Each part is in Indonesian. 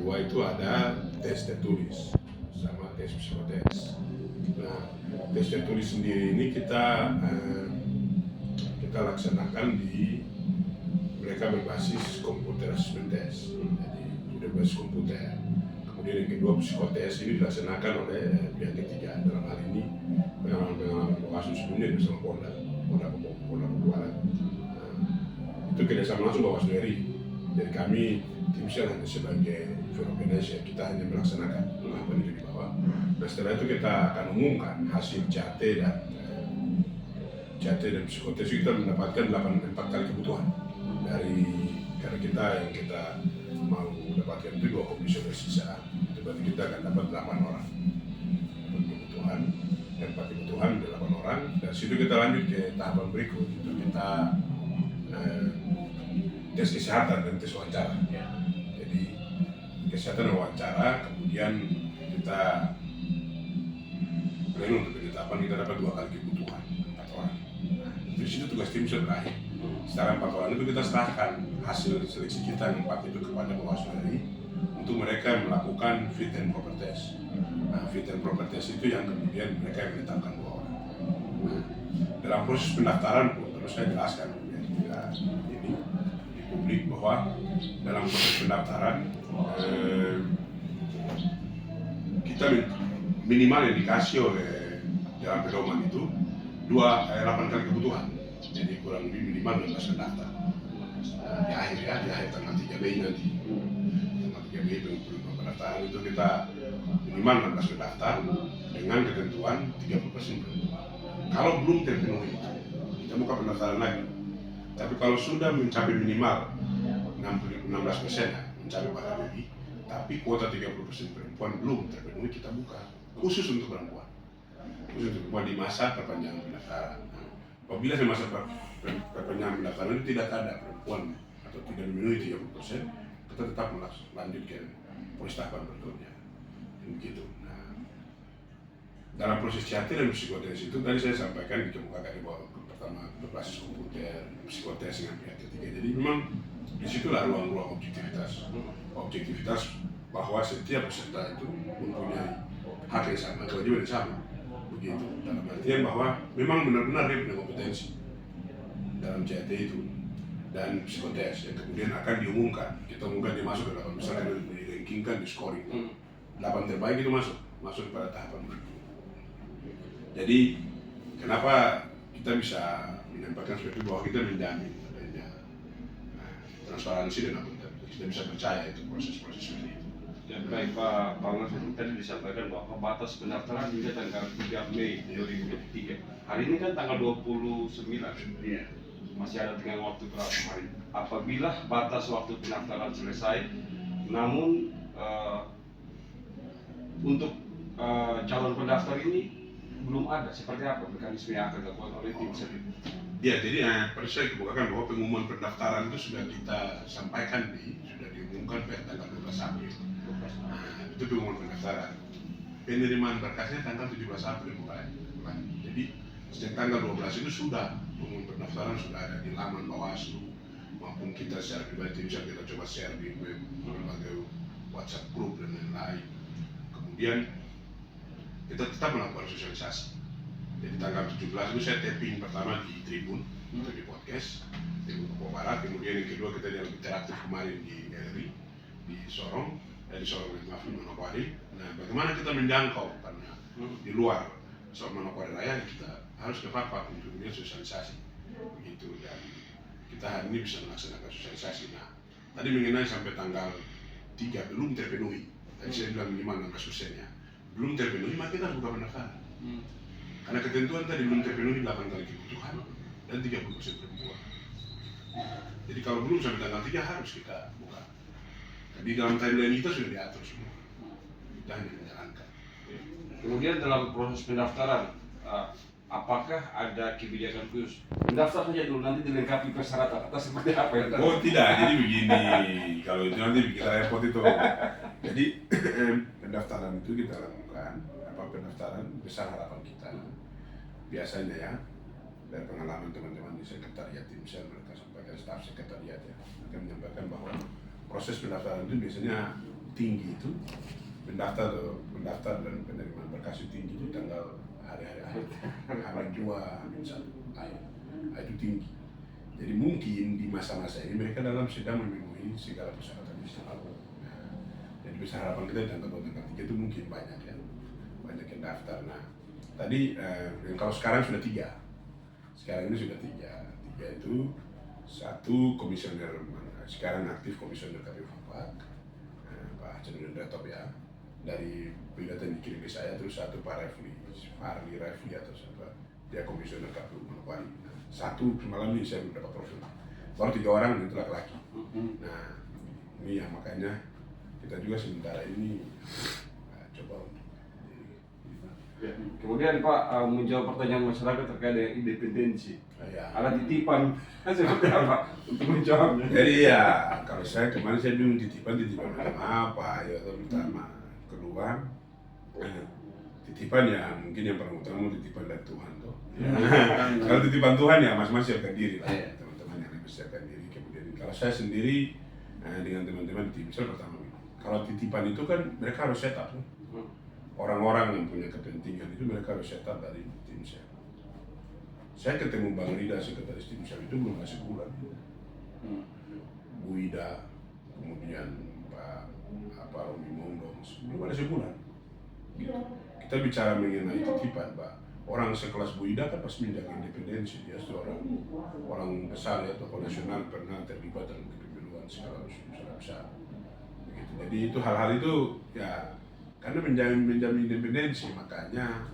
kedua itu ada tes tertulis sama tes psikotes. Nah, tes tertulis sendiri ini kita laksanakan di mereka berbasis komputer assessment test, jadi berbasis komputer. Kemudian yang kedua psikotes ini dilaksanakan oleh pihak ketiga, dalam hal ini pengalaman Bawaslu sebelumnya bersama Polda Barat. Itu kerjasama langsung Bawaslu RI. Jadi kami tim sel hanya sebagai organisasi, kita hanya melaksanakan apa itu di bawah. Nah, setelah itu kita akan umumkan hasil CAT dan psikotes. Kita mendapatkan 4 kali kebutuhan dari karena yang kita mau dapatkan itu 2 komisioner sisa. Itu berarti kita akan dapat 8 orang kebutuhan, 4 kebutuhan 8 orang. Dan situ kita lanjut ke tahapan berikut, itu kita tes kesehatan dan tes wawancara. Jadi kesehatan dan wawancara, kemudian kita pleno untuk penetapan, kita dapat 2 kali kebutuhan 4 orang. Di situ tugas tim sudah berakhir. Setelah 4 orang itu kita serahkan hasil seleksi kita yang 4 itu kepada Bawaslu RI untuk mereka melakukan fit and proper test. Nah, fit and proper test itu yang kemudian mereka menetapkan 2 orang. Nah, dalam proses pendaftaran pun terus saya jelaskan ini di publik bahwa dalam proses pendaftaran kita minimal yang dikasih oleh dalam pedoman itu 8 kali kebutuhan. Jadi kurang lebih minimal 12 pendaftar. Di akhir tanggal 3 Mei nanti. Tanggal 3 Mei pendaftaran itu kita minimal 16 pendaftar dengan ketentuan 30% perempuan. Kalau belum terpenuhi, kita buka pendaftaran lagi. Tapi kalau sudah mencapai minimal 16%, mencapai bahkan lebih, tapi kuota 30% perempuan belum terpenuhi, kita buka khusus untuk perempuan. Khusus untuk perempuan di masa perpanjangan pendaftaran. Apabila di masa perpanjangan pendaftaran itu tidak ada perempuan atau tidak memenuhi 30%, kita tetap lanjut ke proses tahapan berikutnya. Begitu. Nah, dalam proses CAT dan psikotes itu tadi saya sampaikan dikemukakan di bawah pertama berbasis komputer, psikotes dengan pihak ketiga. Jadi memang disitulah ruang-ruang objektivitas bahwa setiap peserta itu mempunyai hak yang sama, kewajiban yang sama. Begitu. Dalam artian bahwa memang benar-benar dia punya kompetensi dalam CAT itu dan psikotes yang kemudian akan diumumkan. Kita umumkan dia masuk ke 8 besar, di rankingkan, di scoring. 8 terbaik itu masuk pada tahapan berikutnya. Jadi kenapa kita bisa menyampaikan seperti itu, bahwa kita menjamin adanya transparansi dan akuntabilitas. Kita bisa percaya itu proses-proses seperti itu. Ya, baik Pak Nasir, tadi disampaikan bahwa batas pendaftaran hingga tanggal 3 Mei 2023. Hari ini kan tanggal 29. Iya. Masih ada tengah waktu berapa hari. Apabila batas waktu pendaftaran selesai, namun untuk calon pendaftar ini belum ada, seperti apa mekanisme yang akan dilakukan oleh tim sendiri? Ya, jadi pada saya kemukakan bahwa pengumuman pendaftaran itu sudah kita sampaikan sudah diumumkan pada tanggal 12 April. Nah, itu pengumuman pendaftaran. Penerimaan berkasnya tanggal 17 April mulai. Jadi sejak tanggal 12 itu sudah pengumuman pendaftaran sudah ada di laman Bawaslu maupun kita secara pribadi bisa kita coba share di web, berbagai WhatsApp group dan lain-lain. Kemudian kita tetap melakukan sosialisasi. Jadi tanggal 17 itu saya tapping pertama di Tribun atau di podcast Tribun Papua Barat. Kemudian yang kedua kita yang interaktif kemarin di galeri di Sorong, di Manokwari. Nah, bagaimana kita menjangkau karena di luar Manokwari Raya kita harus ke Papua untuk kemudian sosialisasi. Begitu, dan kita hari ini bisa melaksanakan sosialisasi. Nah, tadi mengenai sampai tanggal 3 belum terpenuhi. Tadi saya bilang minimal 16%-nya. Belum terpenuhi, maka kita harus buka pendaftaran. Karena ketentuan tadi belum terpenuhi 8 kali kebutuhan dan 30% perempuan. Jadi kalau belum sampai tanggal 3 harus kita buka. Jadi dalam timeline kita sudah diatur semua. Kita hanya menjalankan. Kemudian dalam proses pendaftaran, apakah ada kebijakan khusus? Mendaftar saja dulu, nanti dilengkapi persyaratan atau seperti apa ya? Oh tidak, jadi begini, kalau itu nanti kita repot itu. Jadi pendaftaran itu kita lakukan, pendaftaran besar harapan kita. Biasanya ya, dari pengalaman teman-teman di sekretariat tim sel, mereka sampaikan staf sekretariat ya, mereka menyampaikan bahwa proses pendaftaran itu biasanya tinggi itu pendaftar dan penerimaan berkas tinggi itu tanggal hari-hari akhir, hari 2, H1 akhir, itu tinggi. Jadi mungkin di masa-masa ini mereka sedang memenuhi segala persyaratan istimewa. Nah, jadi besar harapan kita tanggal 2, tanggal 3 itu mungkin banyak yang daftar. Nah, tadi kalau sekarang sudah 3. Sekarang ini sudah 3. 3 itu 1 komisioner sekarang aktif komisioner KPU Pak Cenderung Retop ya, dari berita yang dikirim ke saya, terus 1 Pak Farli Refli atau siapa, dia komisioner KPU Manokwari. 1 semalam ini saya belum dapat profil, baru 3 orang itu laki-laki. Nah ini ya makanya kita juga sementara ini coba untuk Kemudian Pak, menjawab pertanyaan masyarakat terkait dengan independensi. ya. Ada titipan seperti apa untuk menjawabnya? Jadi ya, kalau kemarin saya bingung titipan apa ya, terutama kedua titipan ya mungkin yang paling utama titipan dari Tuhan tuh. Kalau titipan Tuhan ya mas-mas siapkan diri lah, teman-teman yang lebih siapkan diri. Kemudian kalau saya sendiri dengan teman-teman di tim sel pertama, kalau titipan itu kan mereka harus setup tuh. Orang-orang yang punya kepentingan itu mereka harus setup dari tim sel. Saya ketemu Bang Rida, sekretaris tim sel itu belum masih bulan. Bu Ida, kemudian Pak Romi Mondong, belum ada sebulan. Gitu. Kita bicara mengenai titipan, Pak. Orang sekelas Bu Ida kan pasti menjaga independensi, dia orang besar ya, tokoh nasional, pernah terlibat dalam kepemiluan skala besar. Begitu. Jadi itu hal-hal itu ya karena menjamin independensi, makanya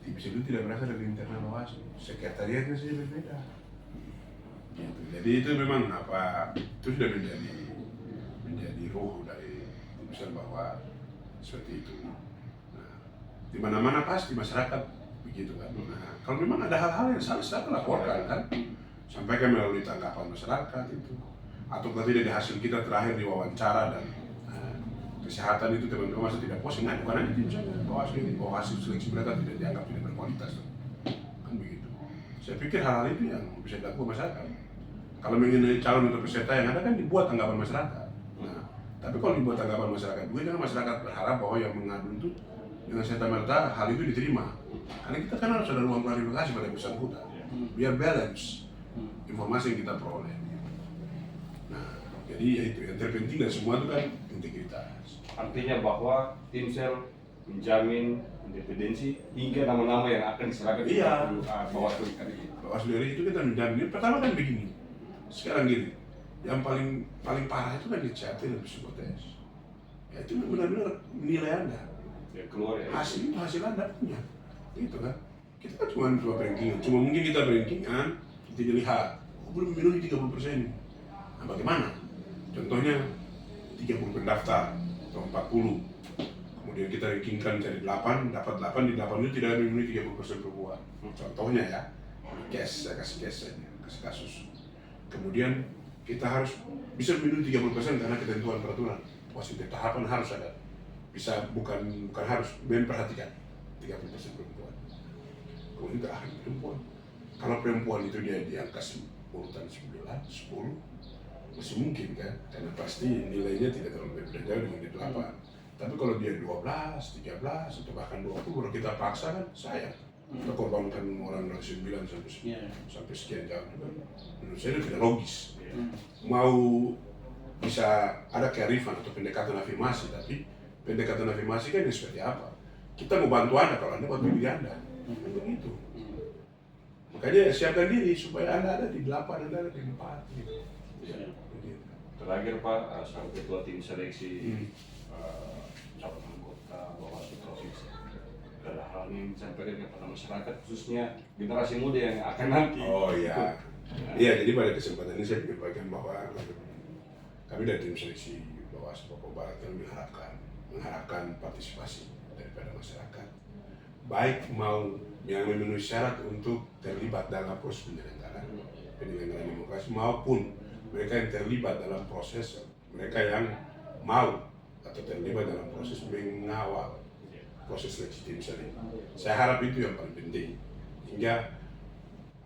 tim sel itu tidak berasal dari internal Bawaslu, sekretariatnya saja berbeda. Gitu. Jadi itu memang itu sudah menjadi roh dari tim sel bahwa seperti itu. Nah, di mana-mana pasti masyarakat begitu kan. Nah, kalau memang ada hal-hal yang salah, kita laporkan kan, sampaikan melalui tanggapan masyarakat itu, atau berarti dari hasil kita terakhir di wawancara dan kesehatan itu teman-teman masih tidak puas, bukan hanya tim saja, bahwa hasil seleksi mereka tidak dianggap tidak berkualitas, kan begitu. Saya pikir hal-hal itu yang bisa dilakukan masyarakat. Kalau mengenai calon atau peserta yang ada kan dibuat tanggapan masyarakat. Nah, tapi kalau dibuat tanggapan masyarakat, bukan jangan masyarakat berharap bahwa yang mengadu itu dengan serta-merta hal itu diterima. Karena kita kan harus ada ruang klarifikasi pada bersangkutan, biar balance informasi yang kita peroleh. Nah, jadi ya itu yang terpenting dan semua itu kan integritas. Artinya bahwa tim sel menjamin independensi hingga nama-nama yang akan diserahkan ke Bawaslu kali ini. Bawaslu itu kita menjamin. Pertama kan begini, sekarang gini, yang paling parah itu kan dicapin dan psikotes. Ya itu benar-benar nilai Anda. Ya, keluar ya. Hasil itu hasil Anda punya, gitu kan. Kita kan cuma rankingan, cuma mungkin kita rankingan, kita dilihat, belum memenuhi 30%. Nah bagaimana? Contohnya 30 pendaftar atau 40, kemudian kita rankingkan cari 8, dapat 8, di 8 itu tidak memenuhi 30% perempuan. Contohnya ya, saya kasih case saja, kasih kasus. Kemudian kita harus bisa memenuhi 30% karena ketentuan peraturan. Wasit tahapan harus ada. Bisa bukan harus, memperhatikan 30% perempuan. Kemudian terakhir perempuan. Kalau perempuan itu dia di angka urutan 9, 10, masih mungkin kan, karena pasti nilainya tidak terlalu berbeda jauh dengan di 8. Tapi kalau dia 12, 13, atau bahkan 20, kalau kita paksa kan sayang. Kita korbankan orang dari 9 sampai sekian jauh juga. Menurut saya itu tidak logis. Mau bisa ada kearifan atau pendekatan afirmasi, tapi pendekatan afirmasi kan seperti apa? Kita mau bantu Anda kalau Anda bantu diri Anda. Kan begitu. Makanya siapkan diri supaya Anda ada di 8, Anda ada di 4 gitu. Terakhir Pak, sang ketua tim seleksi calon anggota Bawaslu Provinsi, ada hal yang disampaikan kepada masyarakat khususnya generasi muda yang akan nanti. Oh iya, iya. Jadi pada kesempatan ini saya menyampaikan bahwa kami dari tim seleksi Bawaslu Papua Barat mengharapkan partisipasi daripada masyarakat, baik mau yang memenuhi syarat untuk terlibat dalam proses penyelenggaraan demokrasi maupun mereka yang terlibat dalam proses, mereka yang mau atau terlibat dalam proses mengawal proses seleksi tim sel ini. Saya harap itu yang paling penting, hingga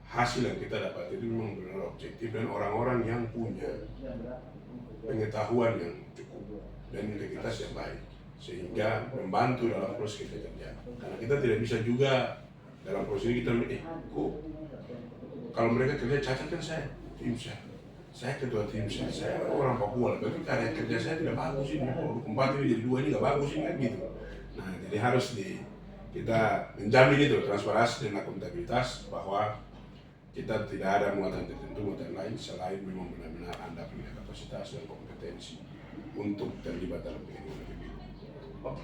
hasil yang kita dapat itu memang benar objektif dan orang-orang yang punya pengetahuan yang cukup dan integritas yang baik, sehingga membantu dalam proses kita kerja. Karena kita tidak bisa juga dalam proses ini kita kok kalau mereka kerja cacat kan tim saya ketua tim saya orang Papua, berarti karya kerja saya tidak bagus ini, kalau 4 ini jadi 2 ini nggak bagus ini kan gitu. Nah jadi harus kita menjamin itu transparansi dan akuntabilitas bahwa kita tidak ada muatan tertentu, muatan lain selain memang benar-benar Anda punya kapasitas dan kompetensi untuk terlibat dalam pengelolaan pemilu. Oh,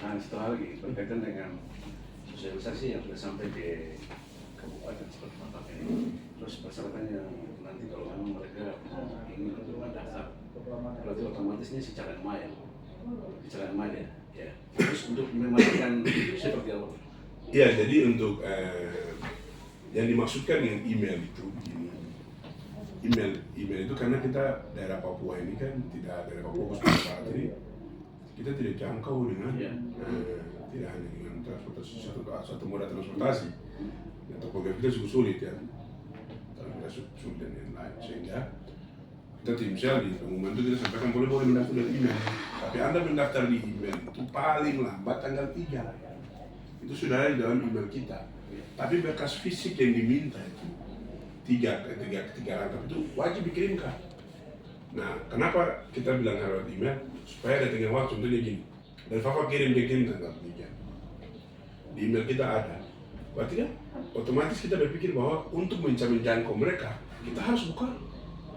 nah, setelah lagi berkaitan dengan sosialisasi yang sudah sampai ke kabupaten seperti Mataram ini, terus persyaratannya nanti kalau memang mereka ingin untuk mendaftar, berarti otomatisnya secara maya, ya. Terus untuk memastikan itu seperti apa? Iya, jadi untuk yang dimaksudkan dengan email itu begini. Email itu karena kita daerah Papua ini kan tidak daerah Papua khusus Barat ini kita tidak jangkau dengan tidak hanya dengan transportasi satu moda transportasi, topografi kita cukup sulit ya, transportasi sulit dan lain-lain, sehingga kita tim sel di pengumuman itu kita sampaikan boleh mendaftar dari email, tapi Anda mendaftar di email itu paling lambat tanggal 3 itu sudah ada di dalam email kita, tapi berkas fisik yang diminta itu tiga rangkap itu wajib dikirimkan. Nah, kenapa kita bilang lewat email? Supaya ada tengah waktu, contohnya gini, dari Fafa kirim tanggal 3 di email kita ada, berarti kan otomatis kita berpikir bahwa untuk menjangkau mereka kita harus buka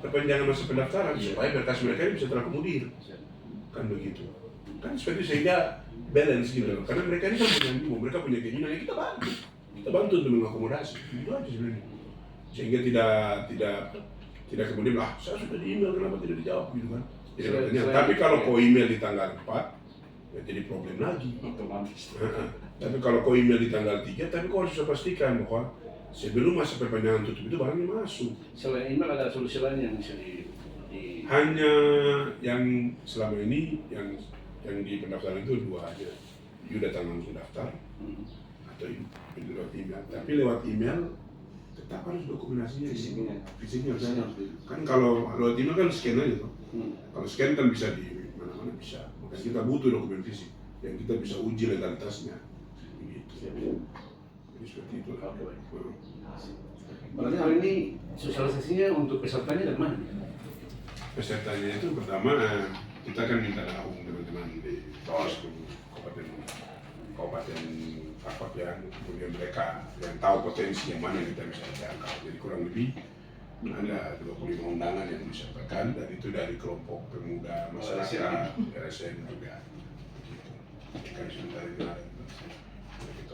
perpanjangan masa pendaftaran supaya berkas mereka ini bisa terakomodir, kan begitu, kan seperti itu, sehingga balance gitu, karena mereka ini kan punya animo, mereka punya keinginan, ya kita bantu untuk mengakomodasi, itu aja sebenarnya, sehingga tidak kemudian saya sudah di email kenapa tidak dijawab gitu kan. Tapi kalau kau email di tanggal 4 ya jadi problem lagi. Tapi kalau kau email di tanggal 3, tapi kau harus bisa pastikan bahwa sebelum masa perpanjangan tutup itu barangnya masuk. Selain email ada solusi lain yang bisa hanya yang selama ini yang di pendaftaran itu 2 aja. You datang langsung daftar atau lewat email. Tapi lewat email tetap harus dokumentasinya fisiknya kan. Kalau lewat email kan scan aja tuh. Kalau scan kan bisa di mana-mana bisa. Makanya kita butuh dokumen fisik yang kita bisa uji legalitasnya. Begitu. Jadi seperti itu. Berarti hal ini sosialisasinya untuk pesertanya dari mana? Pesertanya itu pertama kita kan minta naung teman-teman di Bawaslu Kabupaten Papak ya, kemudian mereka yang tahu potensi yang mana yang kita bisa jangkau. Jadi kurang lebih ada 25 undangan yang disampaikan, dan itu dari kelompok pemuda masyarakat, LSM juga. Kan sementara ini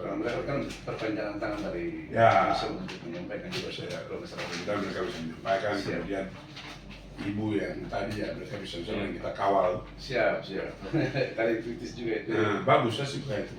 mereka kan perpanjangan tangan dari untuk menyampaikan juga saya kalau kita mereka bisa menyampaikan, kemudian ibu yang tadi ya mereka bisa kita kawal. Siap. Tadi kritis juga itu. Bagus, saya suka itu.